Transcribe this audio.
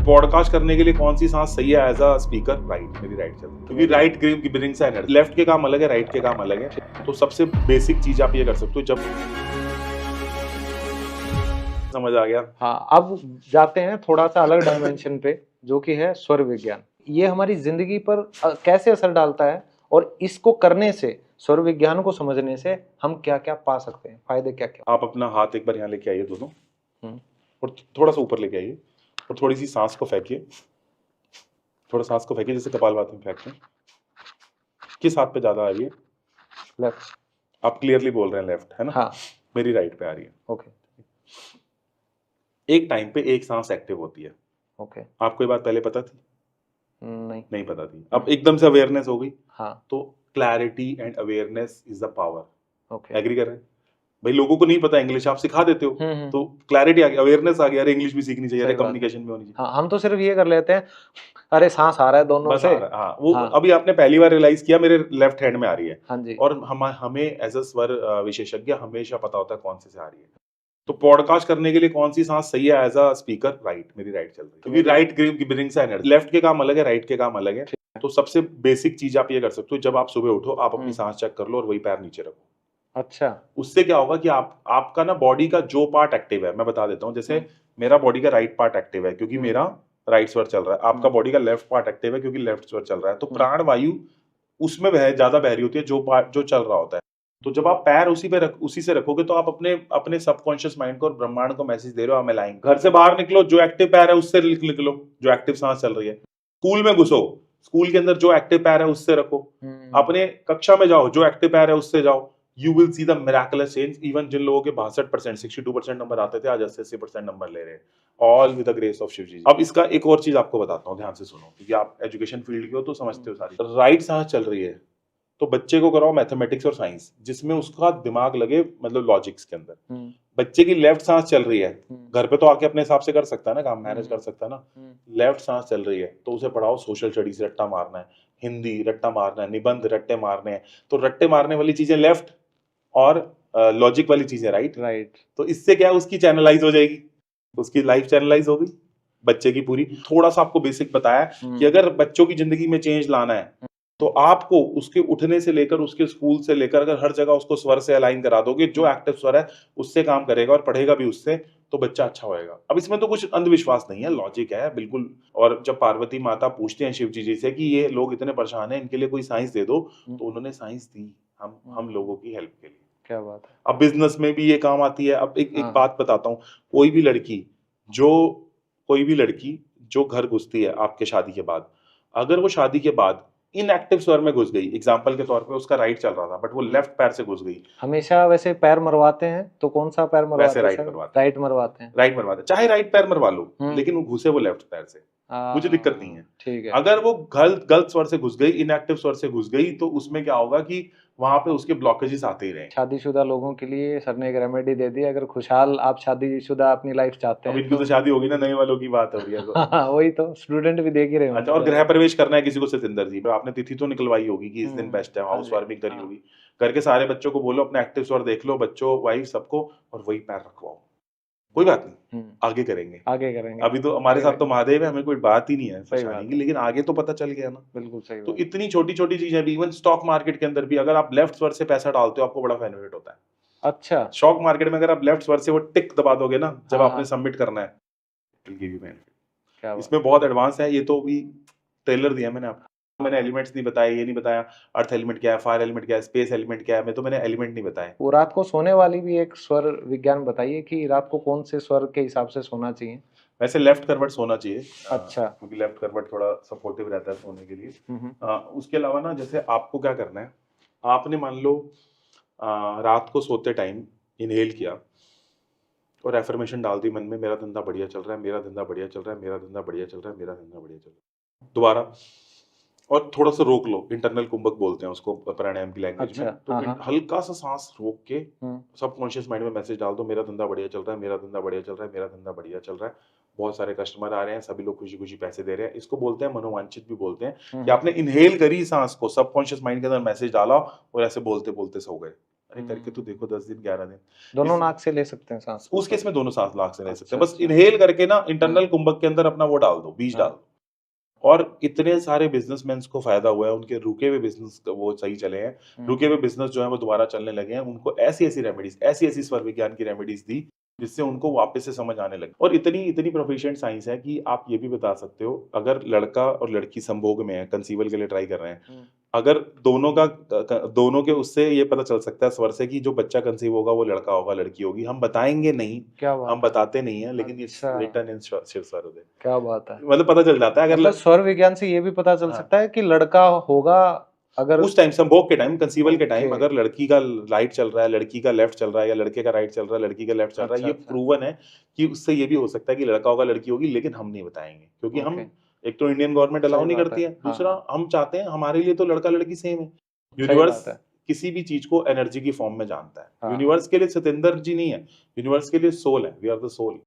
Podcast करने के लिए कौन सी सांस सही है एज अ स्पीकर? राइट, मेरी राइट चल रही है क्योंकि राइट ब्रिंग्स एनर्जी। लेफ्ट के काम अलग है, राइट के काम अलग है। तो सबसे बेसिक चीज आप ये कर सकते हो, जब समझ आ गया। हाँ, अब जाते हैं थोड़ा सा अलग डायमेंशन पे, जो कि है स्वर विज्ञान। ये हमारी जिंदगी पर कैसे असर डालता है और इसको करने से, स्वर विज्ञान को समझने से हम क्या क्या पा सकते हैं, फायदे क्या क्या। आप अपना हाथ एक बार यहाँ लेके आइए दोनों, और थोड़ा सा ऊपर लेके आइए, और थोड़ी सी सांस को फेंकिए। थोड़ा सांस को फेंकिए जैसे कपालभाति में फेंकते हैं। किस हाथ पे ज्यादा आ रही है? लेफ्ट। आप क्लियरली बोल रहे हैं लेफ्ट, है ना? हाँ। मेरी राइट पे आ रही है। ओके। एक टाइम पे एक सांस एक्टिव होती है। ओके। आपको ये बात पहले पता थी? नहीं पता थी। अब एकदम से अवेयरनेस हो गई। हाँ। तो clarity and awareness is the power. Okay. Agree कर रहे हैं? भाई लोगों को नहीं पता इंग्लिश, आप सिखा देते हो, तो क्लैरिटी आ गई, अवेयरनेस आ गया, अरे इंग्लिश भी सीखनी चाहिए, अरे कम्युनिकेशन में होनी चाहिए। हाँ, हम तो सिर्फ ये कर लेते हैं, अरे सांस आ रहा है दोनों से। हाँ, वो अभी आपने पहली बार रियलाइज किया मेरे लेफ्ट हैंड में आ रही है। हाँ जी। और हमें एज अ स्वर विशेषज्ञ हमेशा पता होता है कौन से आ रही है। तो पॉडकास्ट करने के लिए कौन सी सांस सही है एज अ स्पीकर? राइट, मेरी राइट चल रही है क्योंकि राइट ब्रिंग्स एनर्जी। लेफ्ट के काम अलग है, राइट के काम अलग है। तो सबसे बेसिक चीज आप ये कर सकते हो, जब आप सुबह उठो आप अपनी सांस चेक कर लो और वही पैर नीचे रखो। अच्छा। उससे क्या होगा कि आपका ना बॉडी का जो पार्ट एक्टिव है, मैं बता देता हूँ। जैसे मेरा बॉडी का राइट पार्ट एक्टिव है क्योंकि मेरा राइट स्वर चल रहा है, आपका बॉडी का लेफ्ट पार्ट एक्टिव है क्योंकि लेफ्ट स्वर चल रहा है। तो प्राण वायु उसमें ज्यादा बह रही होती है जो चल रहा होता है। तो जब आप पैर उसी से रखोगे तो आप अपने सबकॉन्शियस माइंड को और ब्रह्मांड को मैसेज दे रहे हो, I'm aligned। घर से बाहर निकलो, जो एक्टिव पैर है उससे निकलो, जो एक्टिव सांस चल रही है। स्कूल में घुसो, स्कूल के अंदर जो एक्टिव पैर है उससे रखो। अपने कक्षा में जाओ, जो एक्टिव पैर है उससे जाओ। You will see the miraculous change. Even जिन लोगों के 62%, 62% नंबर आते थे, आज 80% नंबर ले रहे हैं, all with the grace of Shiv ji. अब इसका एक और चीज आपको बताता हूँ, ध्यान से सुनो, क्योंकि आप एजुकेशन फील्ड के हो तो समझते हो सारी। राइट सांस चल रही है तो बच्चे को कराओ मैथमेटिक्स और साइंस, जिसमें उसका दिमाग लगे, मतलब लॉजिक्स के अंदर। बच्चे की लेफ्ट सांस चल रही है, घर पे तो आके अपने हिसाब से कर सकता है ना, काम मैनेज कर सकता है ना। लेफ्ट सांस चल रही है तो उसे पढ़ाओ सोशल स्टडीज, रट्टा मारना है, हिंदी रट्टा मारना है, निबंध रट्टे मारने हैं। तो रट्टे मारने वाली चीजें लेफ्ट और लॉजिक वाली चीजें राइट। तो इससे क्या है, उसकी चैनलाइज हो जाएगी, उसकी लाइफ चैनलाइज हो गई बच्चे की पूरी। थोड़ा सा आपको बेसिक बताया कि अगर बच्चों की जिंदगी में चेंज लाना है तो आपको उसके उठने से लेकर, उसके स्कूल से लेकर, अगर हर जगह उसको स्वर से अलाइन करा दोगे, जो एक्टिव स्वर है उससे काम करेगा और पढ़ेगा भी उससे, तो बच्चा अच्छा होएगा। अब इसमें तो कुछ अंधविश्वास नहीं है, लॉजिक है बिल्कुल। और जब पार्वती माता पूछते हैं शिव जी से कि ये लोग इतने परेशान हैं, इनके लिए कोई साइंस दे दो, तो उन्होंने साइंस दी हम लोगों की हेल्प के लिए। क्या बात है। अब बिजनेस में भी ये काम आती है। अब एक बात बताता हूँ, कोई भी लड़की जो घर घुसती है आपके शादी के बाद, अगर वो शादी के बाद इनएक्टिव स्वर में घुस गई, एग्जांपल के तौर पे उसका राइट चल रहा था बट वो लेफ्ट पैर से घुस गई। हमेशा वैसे पैर मरवाते हैं तो कौन सा पैर मरवाते हैं? वैसे राइट मरवाते हैं, चाहे राइट पैर मरवा लो, लेकिन वो घुसे वो लेफ्ट पैर से, मुझे दिक्कत नहीं है। ठीक है। अगर वो गलत स्वर से घुस गई, इनएक्टिव स्वर से घुस गई, तो उसमें क्या होगा कि वहां पे उसके ब्लॉकेजेस आते ही रहे। शादीशुदा लोगों के लिए सर ने एक रेमेडी दे दी, अगर खुशहाल आप शादीशुदा अपनी लाइफ चाहते हैं। अब इनकी तो शादी होगी ना, नए वालों की बात हो रही है। वही तो स्टूडेंट भी देख ही रहे हो। अच्छा, और गृह प्रवेश करना है किसी को सतिंदर जी, आपने तिथि तो निकलवाई होगी कि इस दिन बेस्ट है, हाउस वार्मिंग करी होगी, करके सारे बच्चों को बोलो अपने एक्टिव स्वर देख लो, बच्चों वाइफ सबको, और वही पैर रखवाओ। कोई बात नहीं, आगे करेंगे। अभी तो हमारे साथ तो महादेव है, हमें कोई बात ही नहीं है परेशानी की, लेकिन आगे तो पता चल गया ना। बिल्कुल सही। तो इतनी छोटी छोटी चीजें भी, इवन स्टॉक मार्केट के अंदर भी, अगर आप लेफ्ट स्वर से पैसा डालते हो आपको बड़ा बेनिफिट होता है। अच्छा, स्टॉक मार्केट में अगर आप लेफ्ट स्वर से वो टिक दबा दोगे ना, जब आपने सबमिट करना है, इसमें बहुत एडवांस है। ये तो भी ट्रेलर दिया मैंने आपको, मैंने एलिमेंट्स नहीं बताए, ये नहीं बताया अर्थ एलिमेंट क्या है, फायर एलिमेंट क्या है, स्पेस एलिमेंट क्या है, मैं तो मैंने एलिमेंट नहीं बताए। वो रात को सोने वाली भी एक स्वर विज्ञान बताइए कि रात को कौन से स्वर के हिसाब से सोना चाहिए। वैसे लेफ्ट करवट सोना चाहिए। अच्छा। क्योंकि लेफ्ट करवट थोड़ा सपोर्टिव रहता है सोने के लिए। उसके अलावा ना, जैसे आपको क्या करना है, आपने मान लो रात को सोते टाइम इनहेल किया और एफर्मेशन डाल दी मन में, मेरा धंधा बढ़िया चल रहा है, मेरा धंधा बढ़िया चल रहा है, मेरा धंधा बढ़िया चल रहा है, मेरा धंधा बढ़िया चल रहा है। दोबारा, और थोड़ा सा रोक लो, इंटरनल कुंभक बोलते हैं उसको प्राणायाम की लैंग्वेज में। तो हल्का सा सांस रोक के सबकॉन्शियस माइंड में मैसेज डाल दो, मेरा धंधा बढ़िया चल रहा है, मेरा धंधा बढ़िया चल रहा है, मेरा धंधा बढ़िया चल रहा है, बहुत सारे कस्टमर आ रहे हैं, सभी लोग खुशी खुशी पैसे दे रहे हैं। इसको बोलते हैं मनोवांछित भी बोलते हैं, कि आपने इनहेल करी सांस को, सबकॉन्शियस माइंड के अंदर मैसेज डाला और ऐसे बोलते बोलते सो गए। अरे करके तो देखो 10 दिन 11 दिन। दोनों इस- नाक से ले सकते हैं सांस? उस केस में दोनों सांस लाख से ले सकते हैं, अच्छा, बस अच्छा। इनहेल करके ना इंटरनल कुंभक के अंदर अपना वो डाल दो, बीज हाँ। डाल दो। और इतने सारे बिजनेसमैन को फायदा हुआ है, उनके रुके हुए बिजनेस वो सही चले हैं, रुके हुए बिजनेस जो है वो दोबारा चलने लगे हैं, उनको ऐसी ऐसी रेमेडीज, ऐसी ऐसी स्वर विज्ञान की रेमेडीज दी जिससे उनको वापस से समझ आने लगी। और इतनी इतनी प्रोफिशिएंट साइंस है कि आप ये भी बता सकते हो, अगर लड़का और लड़की संभोग में है, कंसीवल के लिए ट्राई कर रहे हैं, अगर दोनों के उससे ये पता चल सकता है स्वर से कि जो बच्चा कंसीव होगा वो लड़का होगा लड़की होगी। हम बताएंगे नहीं, क्या बात हम है। बताते नहीं है, लेकिन इट्स अच्छा। रिटन इन शिवस्वरोदय, क्या बात है। मतलब पता चल जाता है अगर मतलब स्वर विज्ञान से ये भी पता चल हाँ। सकता है कि लड़का होगा अगर उस टाइम संभोग के टाइम, कंसीवल के टाइम, ओके। अगर लड़की का राइट चल रहा है, लड़की का लेफ्ट चल रहा है, या लड़के का राइट चल रहा है, लड़की का लेफ्ट चल रहा है, अच्छा, ये अच्छा। प्रूवन है कि उससे ये भी हो सकता है कि लड़का होगा लड़की होगी, लेकिन हम नहीं बताएंगे क्योंकि हम, ओके। एक तो इंडियन गवर्नमेंट अलाउ सही नहीं बात करती है। है, हाँ, दूसरा हाँ। हम चाहते हैं, हमारे लिए तो लड़का लड़की सेम है। सही यूनिवर्स बात है। किसी भी चीज को एनर्जी की फॉर्म में जानता है। हाँ। यूनिवर्स के लिए सतेंद्र जी नहीं है, यूनिवर्स के लिए सोल है, वी आर द सोल।